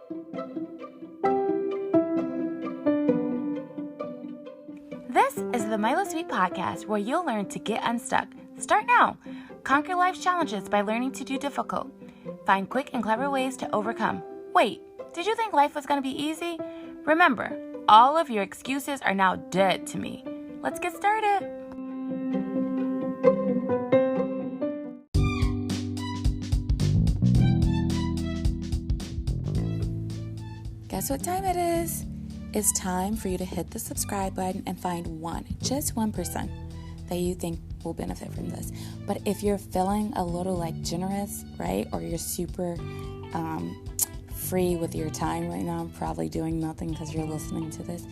This is the Milo Sweet Podcast, where you'll learn to get unstuck. Start now. Conquer life's challenges by learning to do difficult. Find quick and clever ways to overcome. Wait, did you think life was going to be easy? Remember, all of your excuses are now dead to me. Let's get started. Guess what time it is? It's time for you to hit the subscribe button and find just 1% that you think will benefit from this. But if you're feeling a little generous, right? Or you're super free with your time right now, probably doing nothing because you're listening to this.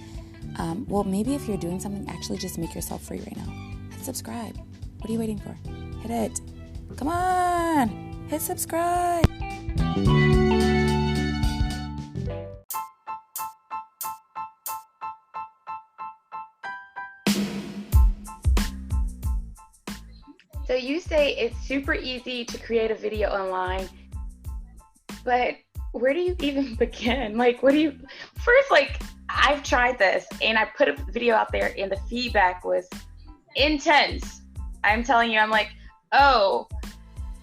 Well, maybe if you're doing something, actually just make yourself free right now. Hit subscribe. What are you waiting for? Hit it. Come on. Hit subscribe. So you say it's super easy to create a video online, but where do you even begin? I've tried this and I put a video out there and the feedback was intense. I'm telling you, I'm like, oh,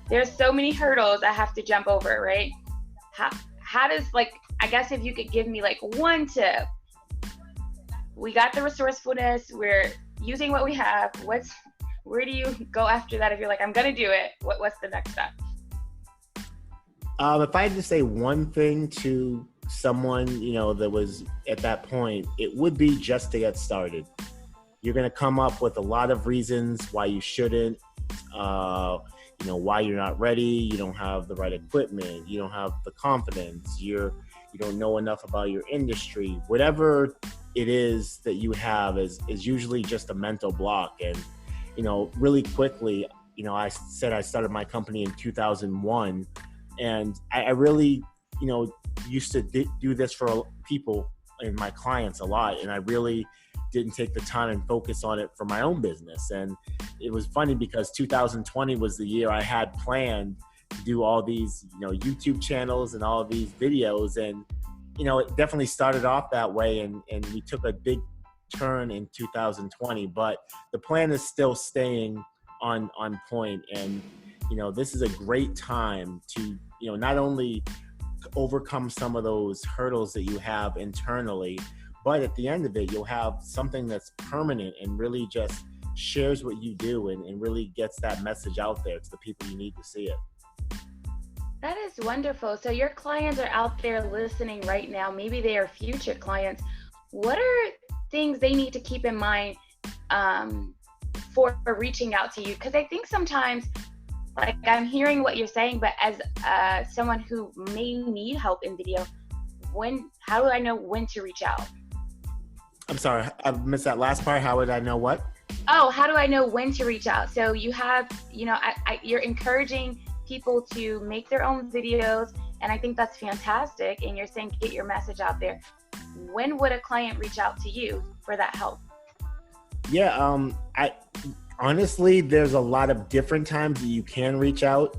there's so many hurdles I have to jump over, right? How does, I guess if you could give me one tip. We got the resourcefulness, we're using what we have, where do you go after that? If you're I'm going to do it, what's the next step? If I had to say one thing to someone, that was at that point, it would be just to get started. You're going to come up with a lot of reasons why you shouldn't, why you're not ready. You don't have the right equipment. You don't have the confidence. You don't know enough about your industry. Whatever it is that you have is usually just a mental block. And really quickly, I said I started my company in 2001, and I really, used to do this for people and my clients a lot, and I really didn't take the time and focus on it for my own business. And it was funny because 2020 was the year I had planned to do all these, YouTube channels and all of these videos, and it definitely started off that way, and we took a big turn in 2020, but the plan is still staying on point. And this is a great time to not only overcome some of those hurdles that you have internally, but at the end of it you'll have something that's permanent and really just shares what you do and really gets that message out there to the people you need to see it. That is wonderful. So your clients are out there listening right now. Maybe they are future clients. What are things they need to keep in mind for reaching out to you? Because I think sometimes, I'm hearing what you're saying, but as someone who may need help in video, how do I know when to reach out? I'm sorry, I missed that last part. How would I know what? Oh, how do I know when to reach out? So you have, you're encouraging people to make their own videos, and I think that's fantastic. And you're saying get your message out there. When would a client reach out to you for that help? Yeah, honestly, there's a lot of different times that you can reach out.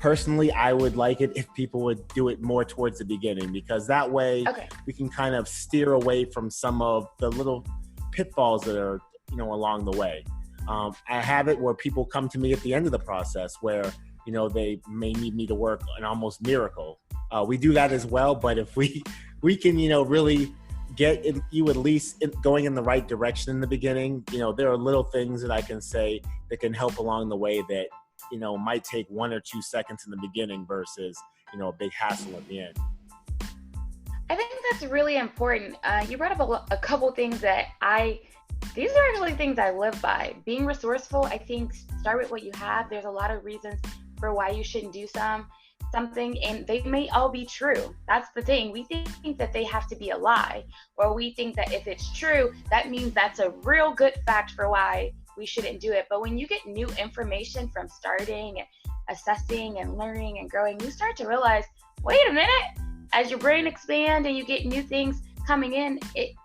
Personally, I would like it if people would do it more towards the beginning, because that way we can kind of steer away from some of the little pitfalls that are, along the way. I have it where people come to me at the end of the process where, they may need me to work an almost miracle. We do that as well, but if we can, really get you at least going in the right direction in the beginning, there are little things that I can say that can help along the way that, might take 1 or 2 seconds in the beginning versus, a big hassle at the end. I think that's really important. You brought up a couple things that these are actually things I live by. Being resourceful, I think, start with what you have. There's a lot of reasons for why you shouldn't do something, and they may all be true. That's the thing. We think that they have to be a lie, or we think that if it's true, that means that's a real good fact for why we shouldn't do it. But when you get new information from starting and assessing and learning and growing, you start to realize, wait a minute, as your brain expands and you get new things coming in,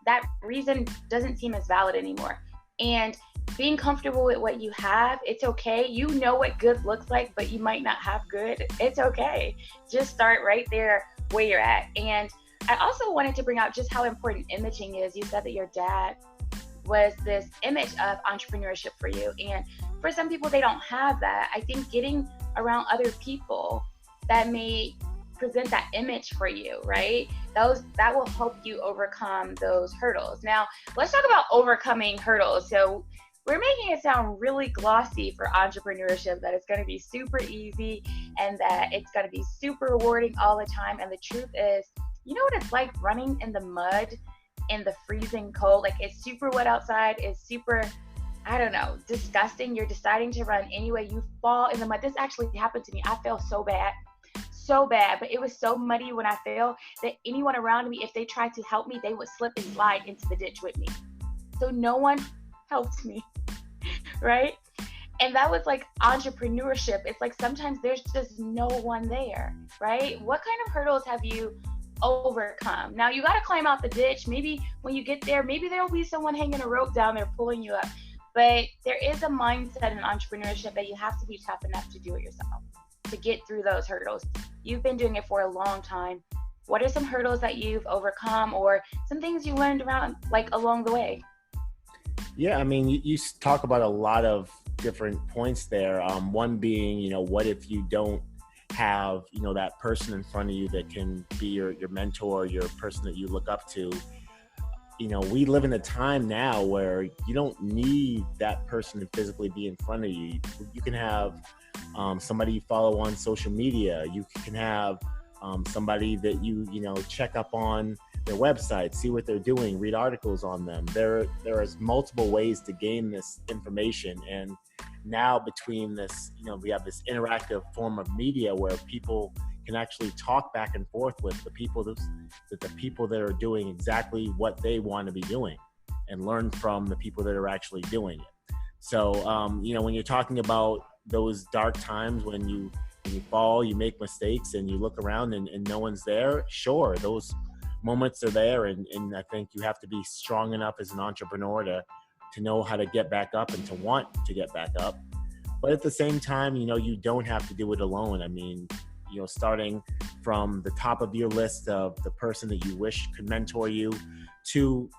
that reason doesn't seem as valid anymore. And being comfortable with what you have, it's okay. You know what good looks like, but you might not have good. It's okay. Just start right there where you're at. And I also wanted to bring out just how important imaging is. You said that your dad was this image of entrepreneurship for you. And for some people, they don't have that. I think getting around other people that may present that image for you, right? That will help you overcome those hurdles. Now, let's talk about overcoming hurdles. So we're making it sound really glossy for entrepreneurship, that it's going to be super easy and that it's going to be super rewarding all the time. And the truth is, you know what it's like running in the mud in the freezing cold? Like, it's super wet outside, it's super, I don't know, disgusting. You're deciding to run anyway, you fall in the mud. This actually happened to me. I fell so bad, but it was so muddy when I fell that anyone around me, if they tried to help me, they would slip and slide into the ditch with me. So no one helped me, right? And that was like entrepreneurship. It's like sometimes there's just no one there, right? What kind of hurdles have you overcome? Now you got to climb out the ditch. Maybe when you get there, maybe there'll be someone hanging a rope down there pulling you up. But there is a mindset in entrepreneurship that you have to be tough enough to do it yourself, to get through those hurdles. You've been doing it for a long time. What are some hurdles that you've overcome, or some things you learned around, like, along the way? Yeah, I mean, you talk about a lot of different points there. One being, what if you don't have, that person in front of you that can be your mentor, your person that you look up to. We live in a time now where you don't need that person to physically be in front of you. You can have somebody you follow on social media. You can have somebody that you check up on their website, see what they're doing, read articles on them. There is multiple ways to gain this information. And now between this, we have this interactive form of media where people can actually talk back and forth with the people that are doing exactly what they want to be doing, and learn from the people that are actually doing it. So, when you're talking about those dark times when you fall, you make mistakes, and you look around and no one's there, sure, those moments are there, and I think you have to be strong enough as an entrepreneur to know how to get back up and to want to get back up. But at the same time, you don't have to do it alone. I mean, starting from the top of your list of the person that you wish could mentor you to,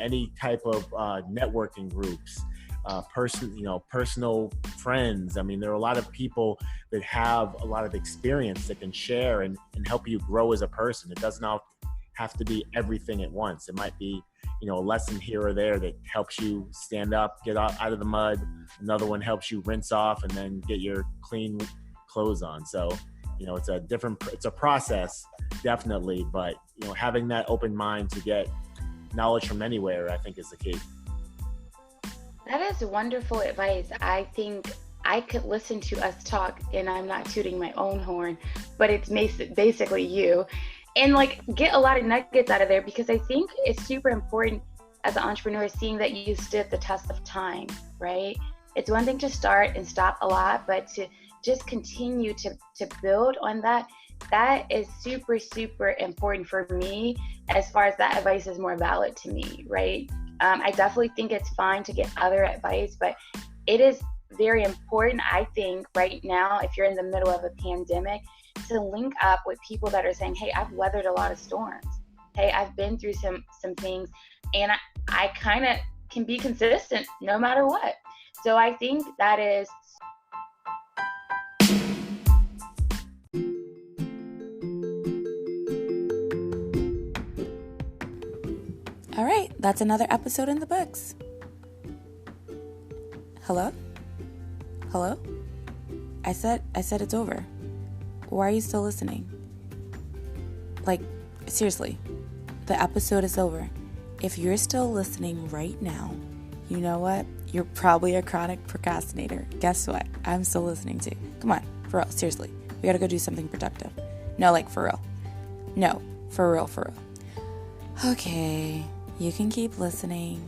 any type of networking groups, personal friends. I mean, there are a lot of people that have a lot of experience that can share and help you grow as a person. It doesn't have to be everything at once. It might be, a lesson here or there that helps you stand up, get out of the mud. Another one helps you rinse off and then get your clean clothes on. So, it's a process, definitely. But, having that open mind to get knowledge from anywhere, I think, is the key. That is wonderful advice. I think I could listen to us talk, and I'm not tooting my own horn, but it's basically you, and get a lot of nuggets out of there, because I think it's super important as an entrepreneur, seeing that you stood the test of time, right? It's one thing to start and stop a lot, but to just continue to build on that is super, super important for me, as far as that advice is more valid to me, right? I definitely think it's fine to get other advice, but it is very important, I think, right now, if you're in the middle of a pandemic, to link up with people that are saying, hey, I've weathered a lot of storms. Hey, I've been through some things, and I kind of can be consistent no matter what. So I think that is. All right, that's another episode in the books. Hello? I said it's over. Why are you still listening? Seriously, the episode is over. If you're still listening right now, you know what? You're probably a chronic procrastinator. Guess what? I'm still listening to. Come on, for real, seriously. We gotta go do something productive. No, for real. No, for real. Okay, you can keep listening.